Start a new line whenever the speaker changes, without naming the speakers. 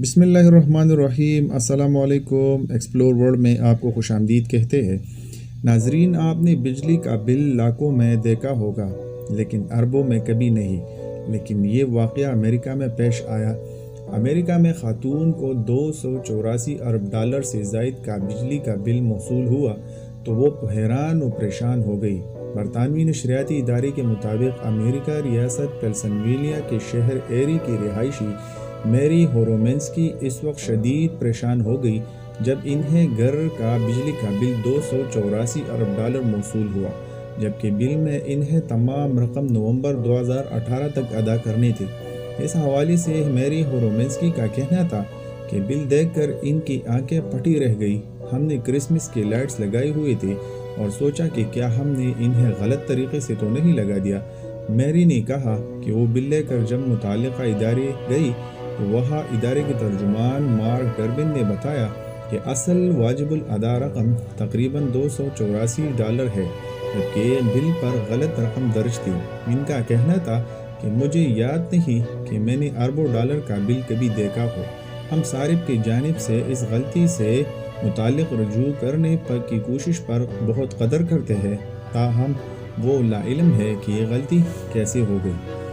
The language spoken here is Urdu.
بسم اللہ الرحمن الرحیم۔ السلام علیکم۔ ایکسپلور ورلڈ میں آپ کو خوش آمدید کہتے ہیں۔ ناظرین، آپ نے بجلی کا بل لاکھوں میں دیکھا ہوگا لیکن اربوں میں کبھی نہیں۔ لیکن یہ واقعہ امریکہ میں پیش آیا۔ امریکہ میں خاتون کو 284 ارب ڈالر سے زائد کا بجلی کا بل موصول ہوا تو وہ حیران و پریشان ہو گئی۔ برطانوی نشریاتی ادارے کے مطابق امریکہ ریاست پینسلوینیا کے شہر ایری کی رہائشی میری ہورومنسکی اس وقت شدید پریشان ہو گئی جب انہیں گھر کا بجلی کا بل 284 ارب ڈالر موصول ہوا، جبکہ بل میں انہیں تمام رقم نومبر 2018 تک ادا کرنی تھی۔ اس حوالے سے میری ہورومنسکی کا کہنا تھا کہ بل دیکھ کر ان کی آنکھیں پھٹی رہ گئی۔ ہم نے کرسمس کے لائٹس لگائے ہوئے تھے اور سوچا کہ کیا ہم نے انہیں غلط طریقے سے تو نہیں لگا دیا۔ میری نے کہا کہ وہ بل لے کر جب متعلقہ ادارے گئی تو وہاں ادارے کے ترجمان مارک ڈربن نے بتایا کہ اصل واجب الادا رقم تقریباً 284 ڈالر ہے، جبکہ بل پر غلط رقم درج تھی۔ ان کا کہنا تھا کہ مجھے یاد نہیں کہ میں نے اربوں ڈالر کا بل کبھی دیکھا ہو۔ ہم صارف کی جانب سے اس غلطی سے متعلق رجوع کرنے کی کوشش پر بہت قدر کرتے ہیں، تاہم وہ لا علم ہے کہ یہ غلطی کیسے ہو گئی۔